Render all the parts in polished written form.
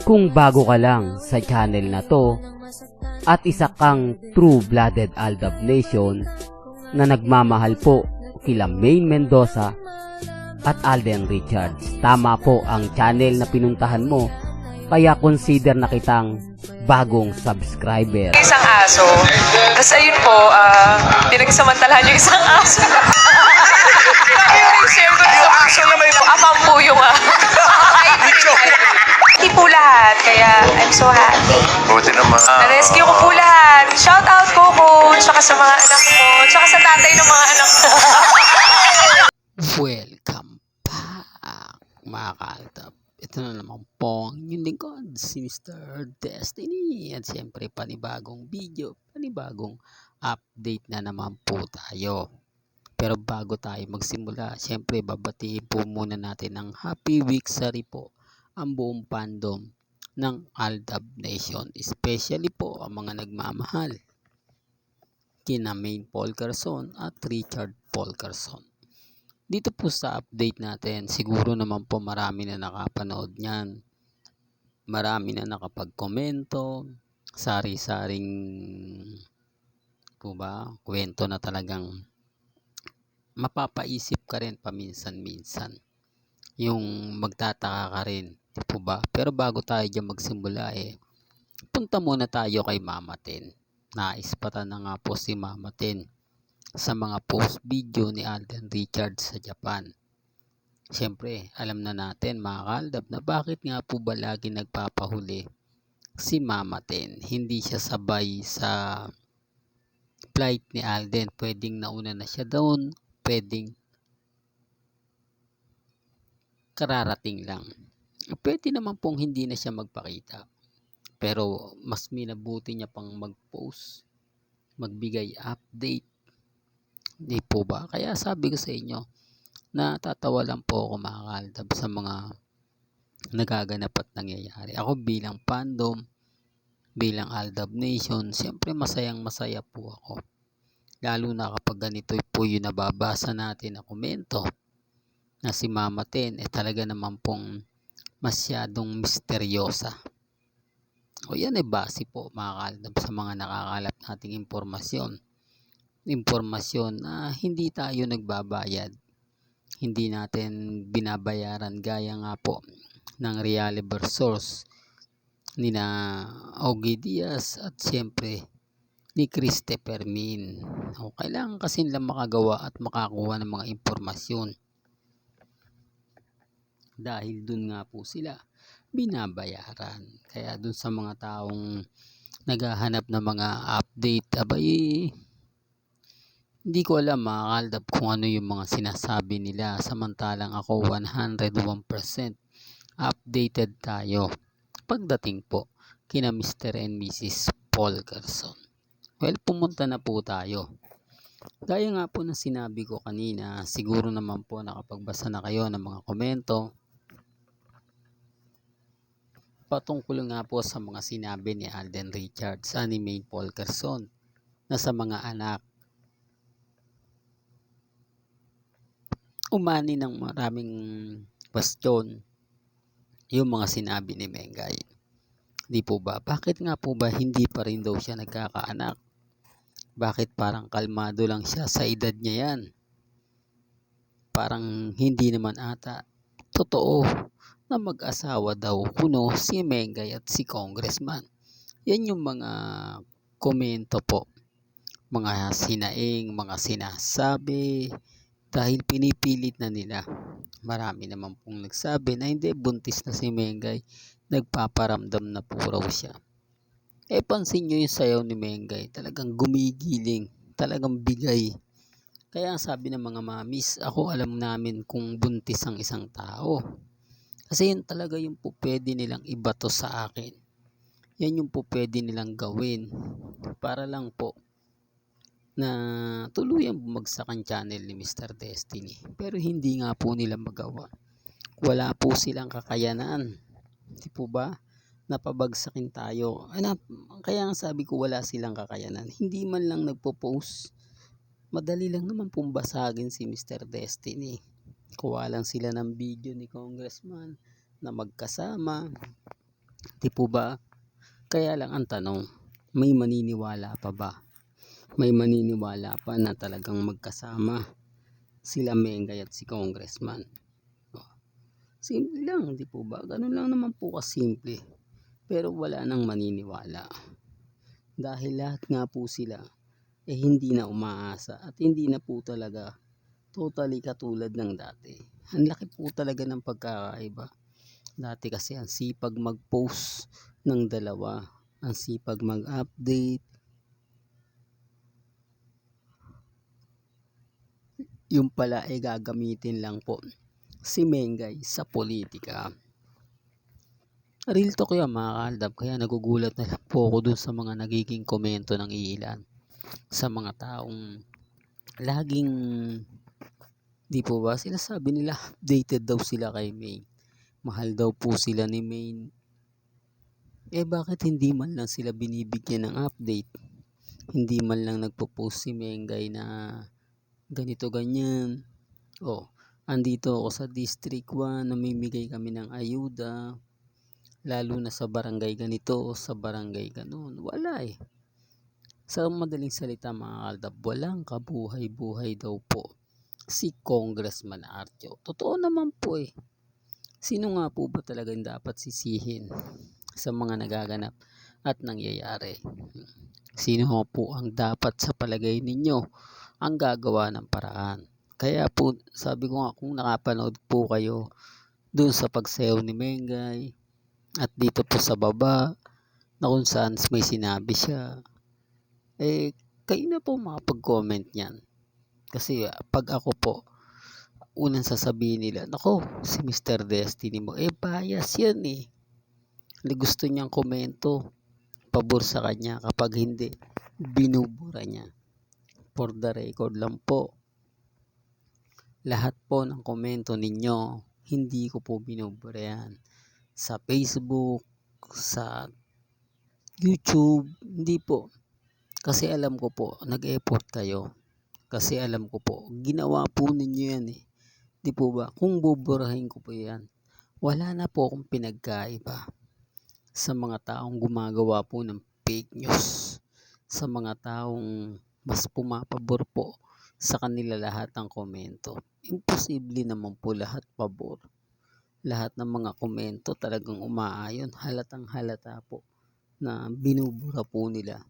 Kung bago ka lang sa channel na to at isa kang true-blooded Aldab Nation na nagmamahal po kila Maine Mendoza at Alden Richards, tama po ang channel na pinuntahan mo, kaya consider na kitang bagong subscriber. Isang aso. Tapos ayun po, pinagsamantalahan yung isang aso. Sabi yung share ko yung aso na may amang po yung hindi po lahat, kaya I'm so happy. Buti naman. Na-rescue ko po lahat. Shout out ko, tsaka sa mga anak ko, tsaka sa tatay ng mga anak ko. Welcome back, mga ka-Aldab. Ito na naman po ang inyong lingkod, si Mr. Destiny. At siyempre, panibagong video, panibagong update na naman po tayo. Pero bago tayo magsimula, siyempre, babatiin po muna natin ng Happy Weeksary po ang buong fandom ng Aldab Nation. Especially po ang mga nagmamahal kina Maine Polcarson at Richard Polcarson. Dito po sa update natin, siguro naman po marami na nakapanood niyan. Marami na nakapag-komento, sari-saring po ba, kwento na talagang mapapaisip ka rin paminsan-minsan. Yung magtataka ka rin, di po ba? Pero bago tayo dyan magsimula punta muna tayo kay Mama Ten. Naispatan na nga po si Mama Ten sa mga post video ni Alden Richards sa Japan. Siyempre, alam na natin mga ka-Aldab na bakit nga po ba lagi nagpapahuli si Mama Ten. Hindi siya sabay sa flight ni Alden. Pwedeng nauna na siya doon, pwedeng kararating lang. Pwede naman pong hindi na siya magpakita. Pero mas minabuti niya pang mag-post, magbigay update. Di po ba? Kaya sabi ko sa inyo, natatawa lang po ako mga ka-Aldab sa mga nagaganap at nangyayari. Ako bilang fandom, bilang Aldab Nation, siyempre masayang masaya po ako. Lalo na kapag ganito po yung nababasa natin na komento na si Mama Ten talaga naman pong masyadong misteryosa. O yan base po mga ka-Aldab sa mga nakakalat nating impormasyon na hindi tayo nagbabayad, hindi natin binabayaran gaya nga po ng reliable source ni na Ogie Diaz at siyempre ni Christopher Min. O, kailangan kasi lang makagawa at makakuha ng mga impormasyon dahil dun nga po sila binabayaran. Kaya dun sa mga taong naghahanap ng mga update, hindi ko alam mga ka-Aldab kung ano yung mga sinasabi nila, samantalang ako 101% updated tayo pagdating po kina Mr. and Mrs. Polcarson. Well, pumunta na po tayo. Gaya nga po ng sinabi ko kanina, siguro naman po nakapagbasa na kayo ng mga komento patungkol nga po sa mga sinabi ni Alden Richards ni Maine Polcarson na sa mga anak. Umani ng maraming question yung mga sinabi ni Mengay. Di po ba? Bakit nga po ba hindi pa rin daw siya nagkakaanak? Bakit parang kalmado lang siya sa edad niya yan? Parang hindi naman ata totoo na mag-asawa daw kuno si Mengay at si Congressman. Yan yung mga komento po, mga sinaing, mga sinasabi dahil pinipilit na nila. Marami naman pong nagsabi na hindi, buntis na si Mengay, nagpaparamdam na po raw siya. Pansin nyo yung sayaw ni Mengay, talagang gumigiling, talagang bigay. Kaya sabi ng mga mamis, ako alam namin kung buntis ang isang tao. Kasi yun talaga yung po pwede nilang ibato sa akin. Yan yung po pwede nilang gawin para lang po na tuluyang bumagsak ang channel ni Mr. Destiny. Pero hindi nga po nila magawa. Wala po silang kakayanan. Di po ba? Napabagsakin tayo. Kaya nga sabi ko wala silang kakayanan. Hindi man lang nagpo-post. Madali lang naman pong basagin si Mr. Destiny. Kuha lang sila ng video ni Congressman na magkasama. Di po ba? Kaya lang ang tanong, may maniniwala pa ba? May maniniwala pa na talagang magkasama sila Mengay at si Congressman? Oh, simple lang, di po ba? Ganun lang naman po kasimple. Pero wala nang maniniwala. Dahil lahat nga po sila hindi na umaasa at hindi na po talaga totally katulad ng dati. Ang laki po talaga ng pagkakaiba. Dati kasi ang sipag mag-post ng dalawa, ang sipag mag-update, yung pala ay gagamitin lang po si Mengay sa politika. Real talk yan mga kaaldab, kaya nagugulat na lang po ako dun sa mga nagiging komento ng ilan sa mga taong laging, di po ba, sinasabi nila updated daw sila kay May, mahal daw po sila ni May. Bakit hindi man lang sila binibigyan ng update? Hindi man lang nagpo-post si Mengay na ganito ganyan, andito ako sa District 1, namimigay kami ng ayuda, lalo na sa barangay ganito, sa barangay ganon. Wala Sa madaling salita mga kaaldab, walang kabuhay-buhay daw po si Congressman Artio. Totoo naman po Sino nga po ba talagang dapat sisihin sa mga nagaganap at nangyayari? Sino po ang dapat sa palagay ninyo ang gagawa ng paraan? Kaya po sabi ko nga, kung nakapanood po kayo dun sa pagsayaw ni Mengay at dito po sa baba na kung saan may sinabi siya, kayo na po makapag-comment niyan. Kasi pag ako po, unang sasabihin nila, nako, si Mr. Destiny mo, bias yan gusto niyang komento pabor sa kanya, kapag hindi, binubura niya. For the record lang po, lahat po ng komento ninyo, hindi ko po binubura yan. Sa Facebook, sa YouTube, hindi po. Kasi alam ko po, nag-effort kayo. Kasi alam ko po, ginawa po ninyo yan Di po ba? Kung buburahin ko po yan, wala na po akong pinagkaiba sa mga taong gumagawa po ng fake news. Sa mga taong mas pumapabor po sa kanila lahat ng komento. Imposible naman po lahat pabor. Lahat ng mga komento talagang umaayon. Halatang halata po na binubura po nila.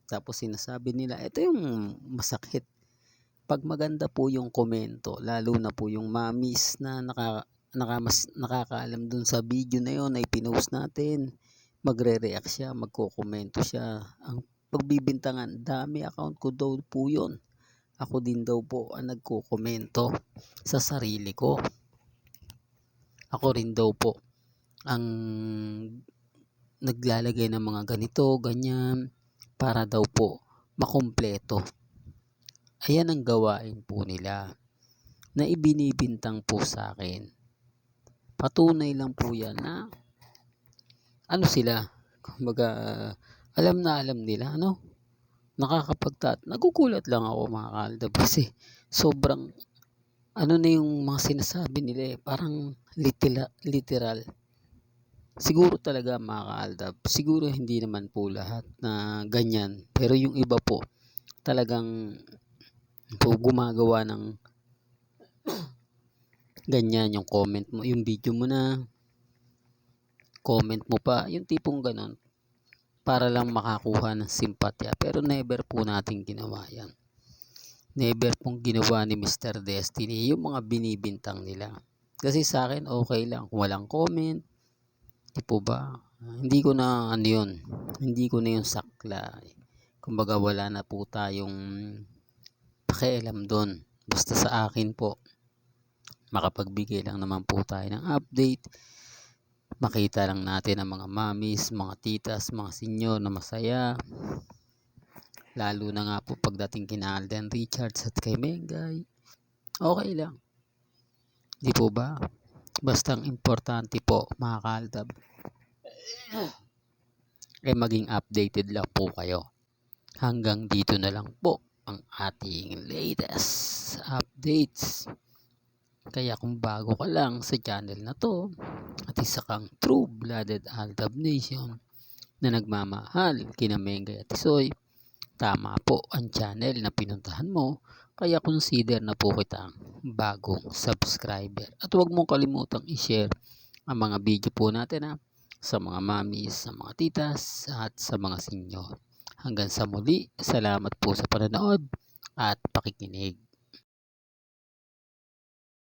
Tapos sinasabi nila, ito yung masakit. Pag maganda po yung komento, lalo na po yung mamis na nakakaalam dun sa video na yun ay pinost natin, magre-react siya, magko-komento siya. Ang pagbibintangan, dami account ko daw po yun. Ako din daw po ang nagko-komento sa sarili ko. Ako rin daw po ang naglalagay ng mga ganito, ganyan, para daw po makumpleto. Ayan ang gawain po nila na ibinibintang po sa akin. Patunay lang po yan na sila, kumbaga alam na alam nila, nagugulat lang ako mga kaaldab kasi sobrang na yung mga sinasabi nila parang literal. Siguro talaga mga kaaldab, siguro hindi naman po lahat na ganyan, pero yung iba po talagang po gumagawa ng ganyan, yung comment mo, yung video mo na comment mo pa, yung tipong ganon, para lang makakuha ng simpatya. Pero never po natin ginawa yan. Never pong ginawa ni Mr. Destiny yung mga binibintang nila. Kasi sa akin okay lang kung walang comment, di po ba? Hindi ko na hindi ko na yung sakla. Kumbaga wala na po tayong pakialam doon. Basta sa akin po, makapagbigay lang naman po tayo ng update. Makita lang natin ang mga mamis, mga titas, mga senyor na masaya. Lalo na nga po pagdating kina Alden Richards at kay Mengay. Okay lang. Di po ba? Basta ang importante po mga kaaldab, maging updated lang po kayo. Hanggang dito na lang po ang ating latest updates. Kaya kung bago ka lang sa channel na to at isa kang true-blooded Aldab Nation na nagmamahal kina Mengay at Tisoy, tama po ang channel na pinuntahan mo, kaya consider na po kitang bagong subscriber. At huwag mong kalimutang i-share ang mga video po natin sa mga mamis, sa mga titas at sa mga senyor. Hanggang sa muli, salamat po sa panonood at pakikinig.